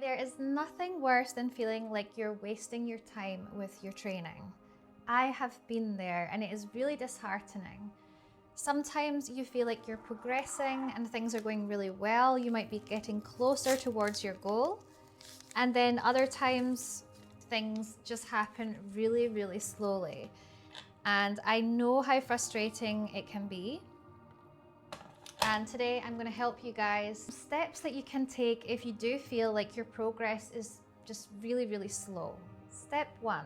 There is nothing worse than feeling like you're wasting your time with your training. I have been there and it is really disheartening. Sometimes you feel like you're progressing and things are going really well. You might be getting closer towards your goal. And then other times things just happen really, really slowly. And I know how frustrating it can be. And today I'm going to help you guys steps that you can take if you do feel like your progress is just really, really slow. Step 1.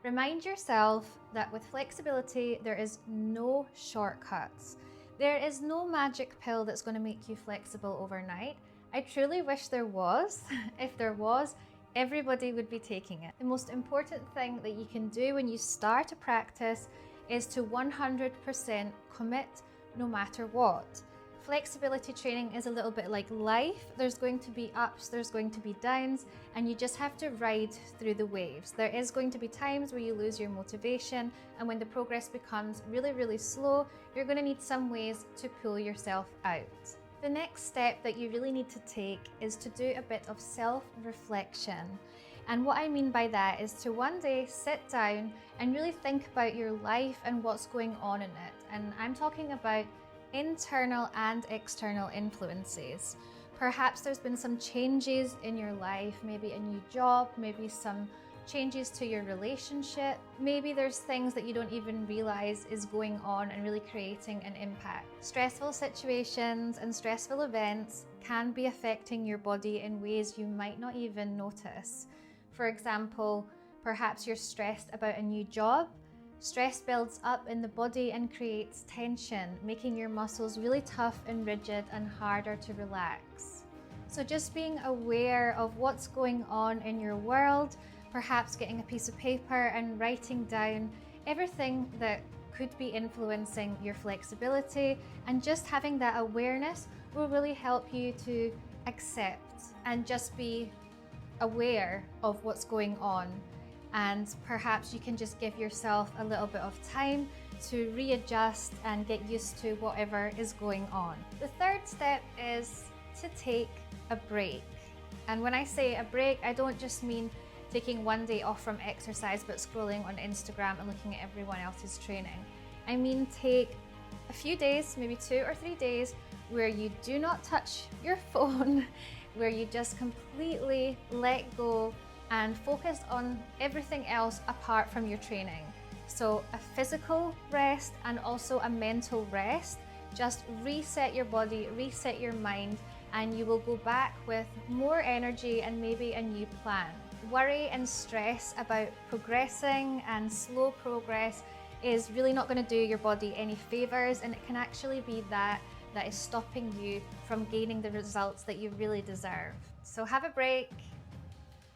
Remind yourself that with flexibility, there is no shortcuts. There is no magic pill that's going to make you flexible overnight. I truly wish there was. If there was, everybody would be taking it. The most important thing that you can do when you start a practice is to 100% commit no matter what. Flexibility training is a little bit like life. There's going to be ups, there's going to be downs, and you just have to ride through the waves. There is going to be times where you lose your motivation, and when the progress becomes really, really slow, you're going to need some ways to pull yourself out. The next step that you really need to take is to do a bit of self-reflection. And what I mean by that is to one day sit down and really think about your life and what's going on in it. And I'm talking about internal and external influences. Perhaps there's been some changes in your life, maybe a new job, maybe some changes to your relationship. Maybe there's things that you don't even realize is going on and really creating an impact. Stressful situations and stressful events can be affecting your body in ways you might not even notice. For example, perhaps you're stressed about a new job. Stress builds up in the body and creates tension, making your muscles really tough and rigid and harder to relax. So just being aware of what's going on in your world, perhaps getting a piece of paper and writing down everything that could be influencing your flexibility, and just having that awareness will really help you to accept and just be aware of what's going on. And perhaps you can just give yourself a little bit of time to readjust and get used to whatever is going on. The third step is to take a break. And when I say a break, I don't just mean taking one day off from exercise but scrolling on Instagram and looking at everyone else's training. I mean take a few days, maybe 2 or 3 days, where you do not touch your phone, where you just completely let go and focus on everything else apart from your training. So a physical rest and also a mental rest. Just reset your body, reset your mind, and you will go back with more energy and maybe a new plan. Worry and stress about progressing and slow progress is really not going to do your body any favors, and it can actually be that is stopping you from gaining the results that you really deserve. So have a break.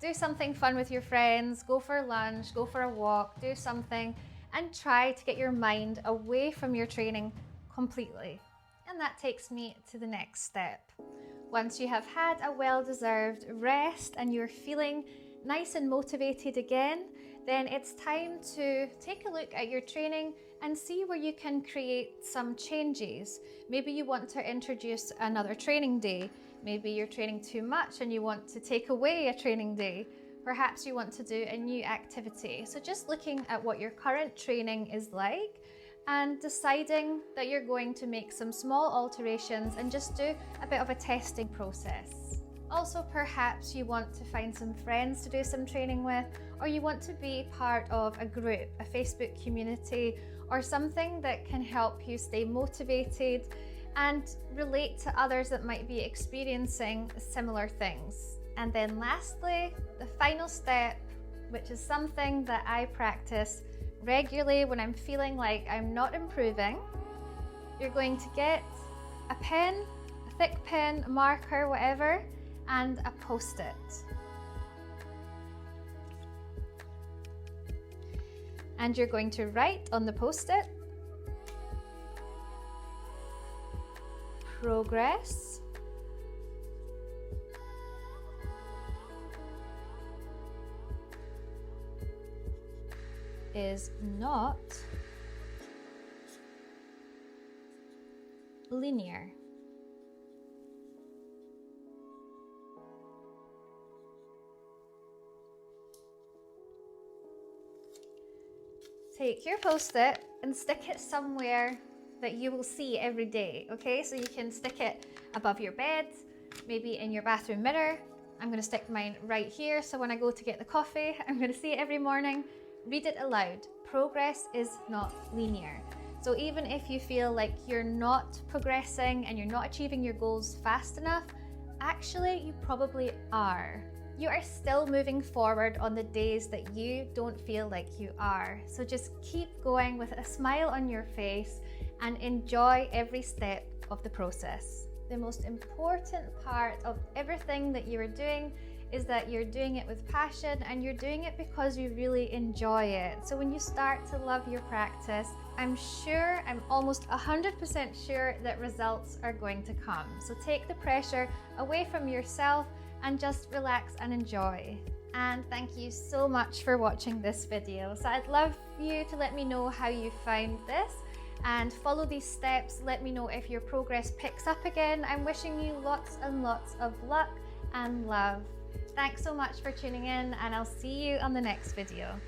Do something fun with your friends, go for lunch, go for a walk, do something, and try to get your mind away from your training completely. And that takes me to the next step. Once you have had a well-deserved rest and you're feeling nice and motivated again, then it's time to take a look at your training and see where you can create some changes. Maybe you want to introduce another training day. Maybe you're training too much and you want to take away a training day. Perhaps you want to do a new activity. So just looking at what your current training is like and deciding that you're going to make some small alterations and just do a bit of a testing process. Also, perhaps you want to find some friends to do some training with, or you want to be part of a group, a Facebook community, or something that can help you stay motivated and relate to others that might be experiencing similar things. And then lastly, the final step, which is something that I practice regularly when I'm feeling like I'm not improving. You're going to get a pen, a thick pen, a marker, whatever, and a post-it. And you're going to write on the post-it, progress, is not linear. take your post-it and stick it somewhere that you will see every day, okay? So you can stick it above your bed, maybe in your bathroom mirror. I'm gonna stick mine right here, so when I go to get the coffee, I'm gonna see it every morning. Read it aloud. Progress is not linear. So even if you feel like you're not progressing and you're not achieving your goals fast enough, actually you probably are. You are still moving forward on the days that you don't feel like you are. So just keep going with a smile on your face and enjoy every step of the process. The most important part of everything that you are doing is that you're doing it with passion and you're doing it because you really enjoy it. So when you start to love your practice, I'm almost 100% sure that results are going to come. So take the pressure away from yourself and just relax and enjoy. And thank you so much for watching this video. So I'd love you to let me know how you found this and follow these steps. Let me know if your progress picks up again. I'm wishing you lots and lots of luck and love. Thanks so much for tuning in, and I'll see you on the next video.